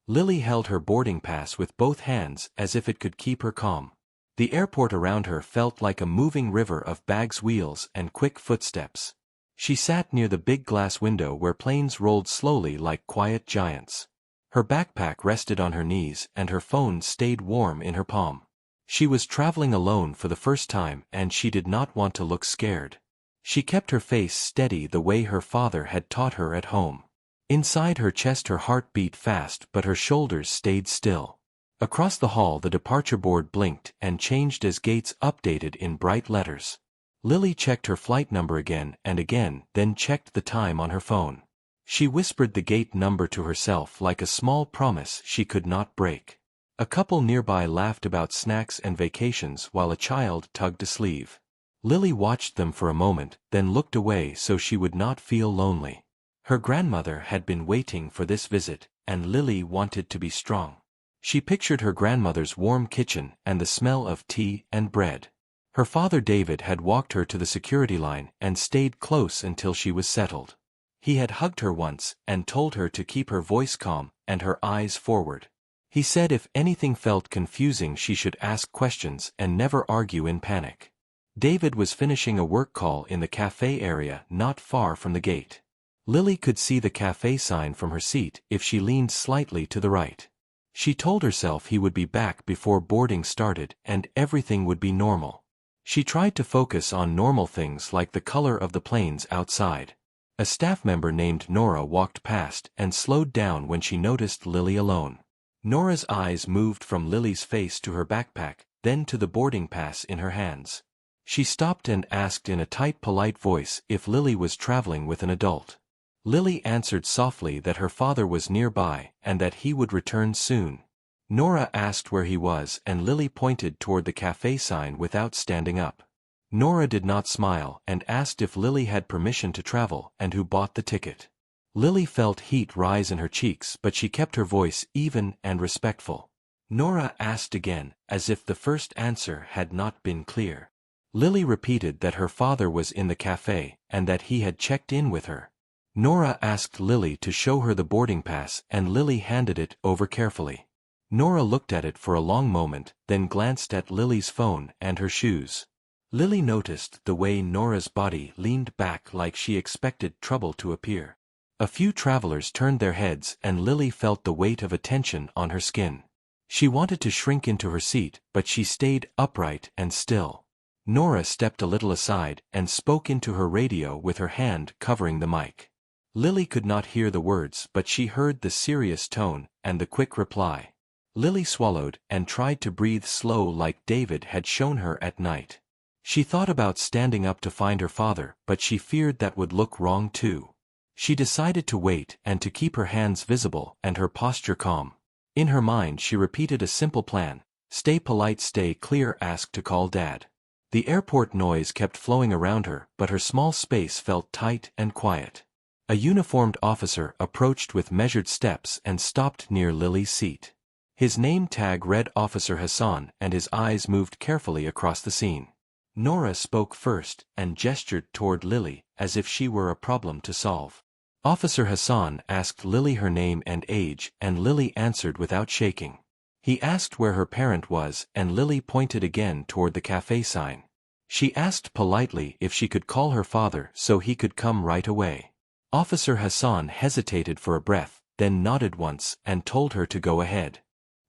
Lily held her boarding pass with both hands as if it could keep her calm. The airport around her felt like a moving river of bags, wheels, and quick footsteps. She sat near the big glass window where planes rolled slowly like quiet giants. Her backpack rested on her knees and her phone stayed warm in her palm. She was traveling alone for the first time and she did not want to look scared. She kept her face steady the way her father had taught her at home. Inside her chest her heart beat fast but her shoulders stayed still. Across the hall the departure board blinked and changed as gates updated in bright letters. Lily checked her flight number again and again, then checked the time on her phone. She whispered the gate number to herself like a small promise she could not break. A couple nearby laughed about snacks and vacations while a child tugged a sleeve. Lily watched them for a moment, then looked away so she would not feel lonely. Her grandmother had been waiting for this visit, and Lily wanted to be strong. She pictured her grandmother's warm kitchen and the smell of tea and bread. Her father David had walked her to the security line and stayed close until she was settled. He had hugged her once and told her to keep her voice calm and her eyes forward. He said if anything felt confusing she should ask questions and never argue in panic. David was finishing a work call in the cafe area not far from the gate. Lily could see the cafe sign from her seat if she leaned slightly to the right. She told herself he would be back before boarding started and everything would be normal. She tried to focus on normal things like the color of the planes outside. A staff member named Nora walked past and slowed down when she noticed Lily alone. Nora's eyes moved from Lily's face to her backpack, then to the boarding pass in her hands. She stopped and asked in a tight, polite voice if Lily was traveling with an adult. Lily answered softly that her father was nearby and that he would return soon. Nora asked where he was and Lily pointed toward the cafe sign without standing up. Nora did not smile and asked if Lily had permission to travel and who bought the ticket. Lily felt heat rise in her cheeks but she kept her voice even and respectful. Nora asked again, as if the first answer had not been clear. Lily repeated that her father was in the cafe and that he had checked in with her. Nora asked Lily to show her the boarding pass and Lily handed it over carefully. Nora looked at it for a long moment, then glanced at Lily's phone and her shoes. Lily noticed the way Nora's body leaned back like she expected trouble to appear. A few travelers turned their heads and Lily felt the weight of attention on her skin. She wanted to shrink into her seat but she stayed upright and still. Nora stepped a little aside and spoke into her radio with her hand covering the mic. Lily could not hear the words but she heard the serious tone and the quick reply. Lily swallowed and tried to breathe slow like David had shown her at night. She thought about standing up to find her father but she feared that would look wrong too. She decided to wait and to keep her hands visible and her posture calm. In her mind she repeated a simple plan: stay polite, stay clear, ask to call Dad. The airport noise kept flowing around her but her small space felt tight and quiet. A uniformed officer approached with measured steps and stopped near Lily's seat. His name tag read Officer Hassan and his eyes moved carefully across the scene. Nora spoke first and gestured toward Lily as if she were a problem to solve. Officer Hassan asked Lily her name and age and Lily answered without shaking. He asked where her parent was and Lily pointed again toward the cafe sign. She asked politely if she could call her father so he could come right away. Officer Hassan hesitated for a breath, then nodded once and told her to go ahead.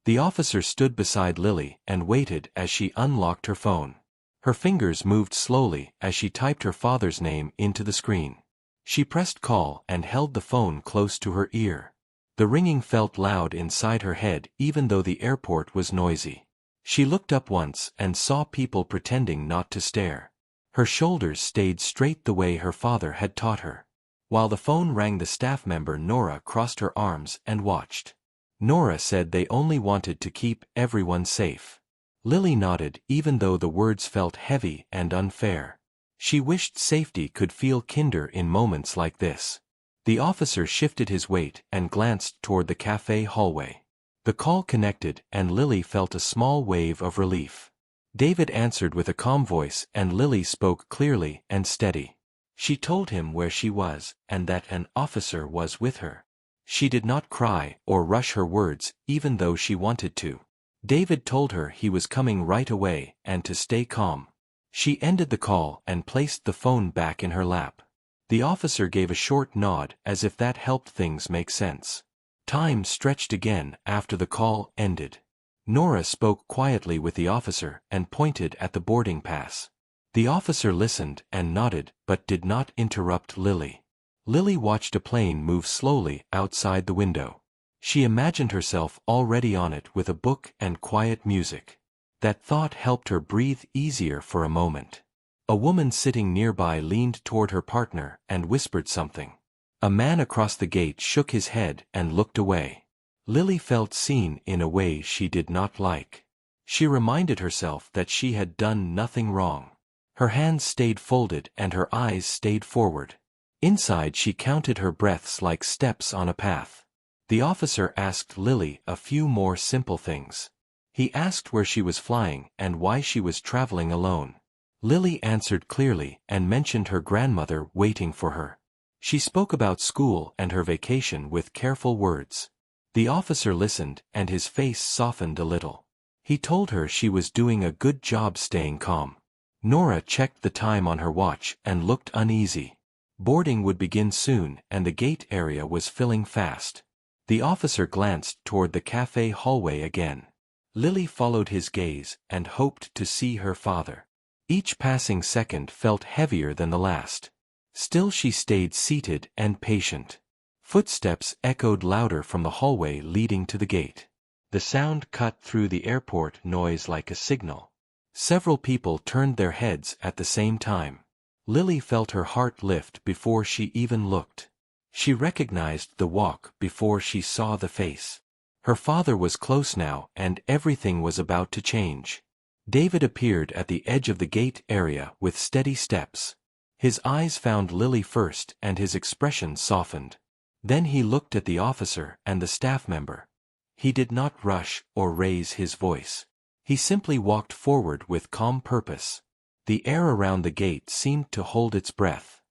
The officer stood beside Lily and waited as she unlocked her phone. Her fingers moved slowly as she typed her father's name into the screen. She pressed call and held the phone close to her ear. The ringing felt loud inside her head even though the airport was noisy. She looked up once and saw people pretending not to stare. Her shoulders stayed straight the way her father had taught her. While the phone rang, the staff member Nora crossed her arms and watched. Nora said they only wanted to keep everyone safe. Lily nodded even though the words felt heavy and unfair. She wished safety could feel kinder in moments like this. The officer shifted his weight and glanced toward the cafe hallway. The call connected and Lily felt a small wave of relief. David answered with a calm voice and Lily spoke clearly and steady. She told him where she was and that an officer was with her. She did not cry or rush her words, even though she wanted to. David told her he was coming right away and to stay calm. She ended the call and placed the phone back in her lap. The officer gave a short nod as if that helped things make sense. Time stretched again after the call ended. Nora spoke quietly with the officer and pointed at the boarding pass. The officer listened and nodded but did not interrupt Lily. Lily watched a plane move slowly outside the window. She imagined herself already on it with a book and quiet music. That thought helped her breathe easier for a moment. A woman sitting nearby leaned toward her partner and whispered something. A man across the gate shook his head and looked away. Lily felt seen in a way she did not like. She reminded herself that she had done nothing wrong. Her hands stayed folded and her eyes stayed forward. Inside she counted her breaths like steps on a path. The officer asked Lily a few more simple things. He asked where she was flying and why she was traveling alone. Lily answered clearly and mentioned her grandmother waiting for her. She spoke about school and her vacation with careful words. The officer listened and his face softened a little. He told her she was doing a good job staying calm. Nora checked the time on her watch and looked uneasy. Boarding would begin soon and the gate area was filling fast. The officer glanced toward the cafe hallway again. Lily followed his gaze and hoped to see her father. Each passing second felt heavier than the last. Still she stayed seated and patient. Footsteps echoed louder from the hallway leading to the gate. The sound cut through the airport noise like a signal. Several people turned their heads at the same time. Lily felt her heart lift before she even looked. She recognized the walk before she saw the face. Her father was close now and everything was about to change. David appeared at the edge of the gate area with steady steps. His eyes found Lily first and his expression softened. Then he looked at the officer and the staff member. He did not rush or raise his voice. He simply walked forward with calm purpose. The air around the gate seemed to hold its breath.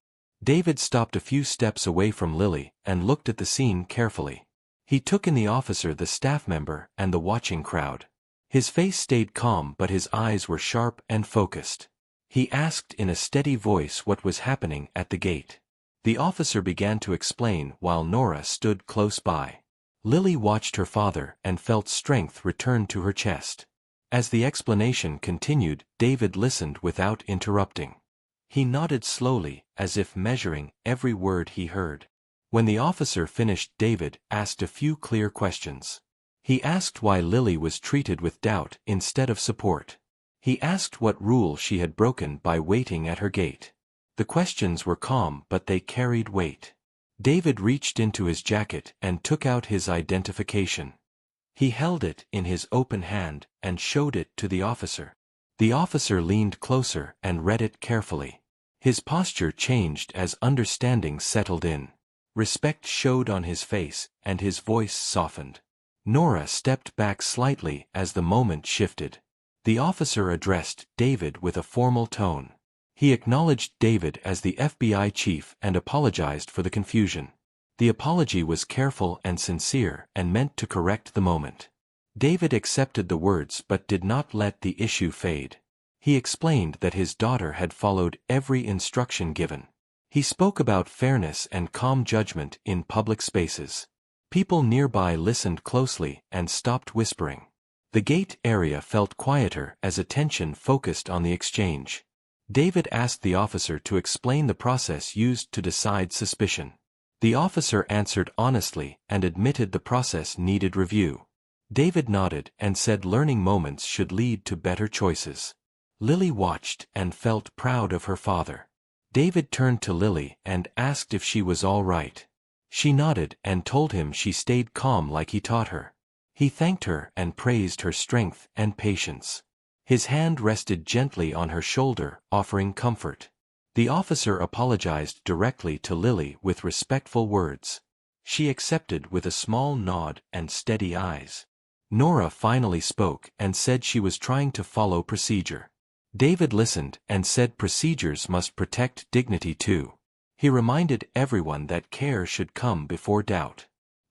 David stopped a few steps away from Lily and looked at the scene carefully. He took in the officer, the staff member, and the watching crowd. His face stayed calm but his eyes were sharp and focused. He asked in a steady voice what was happening at the gate. The officer began to explain while Nora stood close by. Lily watched her father and felt strength return to her chest. As the explanation continued, David listened without interrupting. He nodded slowly, as if measuring every word he heard. When the officer finished, David asked a few clear questions. He asked why Lily was treated with doubt instead of support. He asked what rule she had broken by waiting at her gate. The questions were calm but they carried weight. David reached into his jacket and took out his identification. He held it in his open hand and showed it to the officer. The officer leaned closer and read it carefully. His posture changed as understanding settled in. Respect showed on his face and his voice softened. Nora stepped back slightly as the moment shifted. The officer addressed David with a formal tone. He acknowledged David as the FBI chief and apologized for the confusion. The apology was careful and sincere and meant to correct the moment. David accepted the words but did not let the issue fade. He explained that his daughter had followed every instruction given. He spoke about fairness and calm judgment in public spaces. People nearby listened closely and stopped whispering. The gate area felt quieter as attention focused on the exchange. David asked the officer to explain the process used to decide suspicion. The officer answered honestly and admitted the process needed review. David nodded and said learning moments should lead to better choices. Lily watched and felt proud of her father. David turned to Lily and asked if she was all right. She nodded and told him she stayed calm like he taught her. He thanked her and praised her strength and patience. His hand rested gently on her shoulder, offering comfort. The officer apologized directly to Lily with respectful words. She accepted with a small nod and steady eyes. Nora finally spoke and said she was trying to follow procedure. David listened and said procedures must protect dignity too. He reminded everyone that care should come before doubt.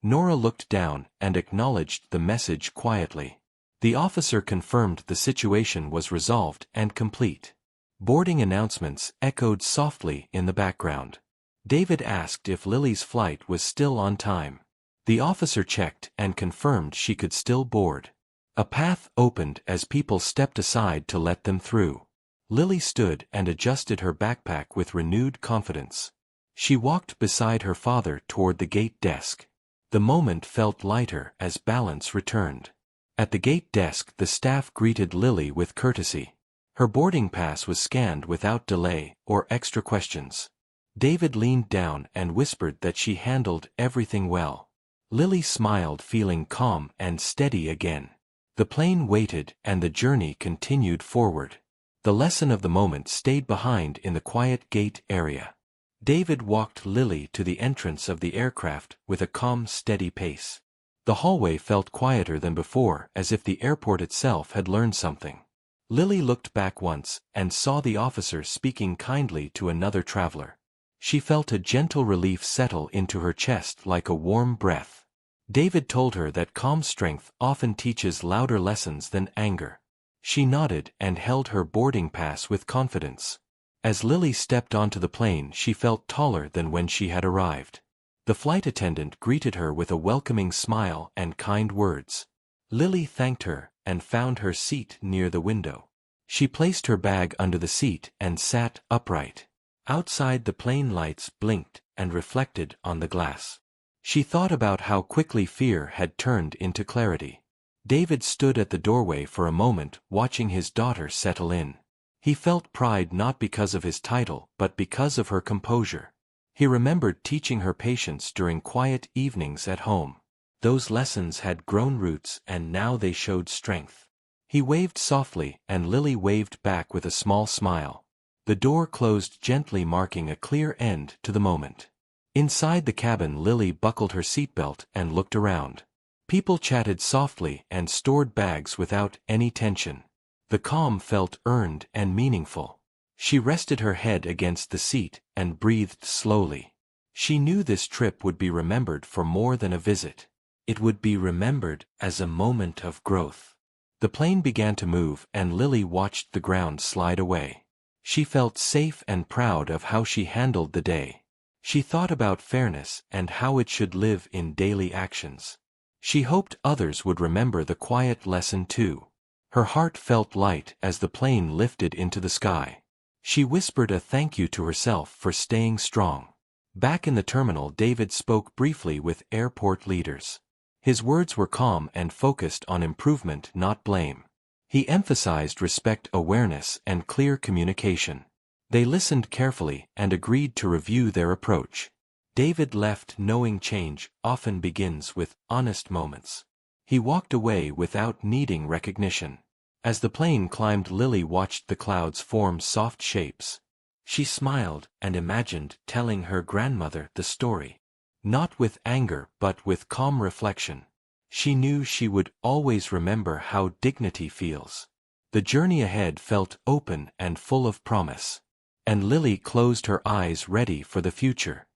Nora looked down and acknowledged the message quietly. The officer confirmed the situation was resolved and complete. Boarding announcements echoed softly in the background. David asked if Lily's flight was still on time. The officer checked and confirmed she could still board. A path opened as people stepped aside to let them through. Lily stood and adjusted her backpack with renewed confidence. She walked beside her father toward the gate desk. The moment felt lighter as balance returned. At the gate desk the staff greeted Lily with courtesy. Her boarding pass was scanned without delay or extra questions. David leaned down and whispered that she handled everything well. Lily smiled, feeling calm and steady again. The plane waited and the journey continued forward. The lesson of the moment stayed behind in the quiet gate area. David walked Lily to the entrance of the aircraft with a calm, steady pace. The hallway felt quieter than before, as if the airport itself had learned something. Lily looked back once and saw the officer speaking kindly to another traveler. She felt a gentle relief settle into her chest like a warm breath. David told her that calm strength often teaches louder lessons than anger. She nodded and held her boarding pass with confidence. As Lily stepped onto the plane, she felt taller than when she had arrived. The flight attendant greeted her with a welcoming smile and kind words. Lily thanked her and found her seat near the window. She placed her bag under the seat and sat upright. Outside, the plane lights blinked and reflected on the glass. She thought about how quickly fear had turned into clarity. David stood at the doorway for a moment, watching his daughter settle in. He felt pride not because of his title but because of her composure. He remembered teaching her patience during quiet evenings at home. Those lessons had grown roots and now they showed strength. He waved softly and Lily waved back with a small smile. The door closed gently, marking a clear end to the moment. Inside the cabin, Lily buckled her seatbelt and looked around. People chatted softly and stored bags without any tension. The calm felt earned and meaningful. She rested her head against the seat and breathed slowly. She knew this trip would be remembered for more than a visit. It would be remembered as a moment of growth. The plane began to move and Lily watched the ground slide away. She felt safe and proud of how she handled the day. She thought about fairness and how it should live in daily actions. She hoped others would remember the quiet lesson too. Her heart felt light as the plane lifted into the sky. She whispered a thank you to herself for staying strong. Back in the terminal, David spoke briefly with airport leaders. His words were calm and focused on improvement, not blame. He emphasized respect, awareness, and clear communication. They listened carefully and agreed to review their approach. David left knowing change often begins with honest moments. He walked away without needing recognition. As the plane climbed, Lily watched the clouds form soft shapes. She smiled and imagined telling her grandmother the story. Not with anger but with calm reflection. She knew she would always remember how dignity feels. The journey ahead felt open and full of promise. And Lily closed her eyes, ready for the future.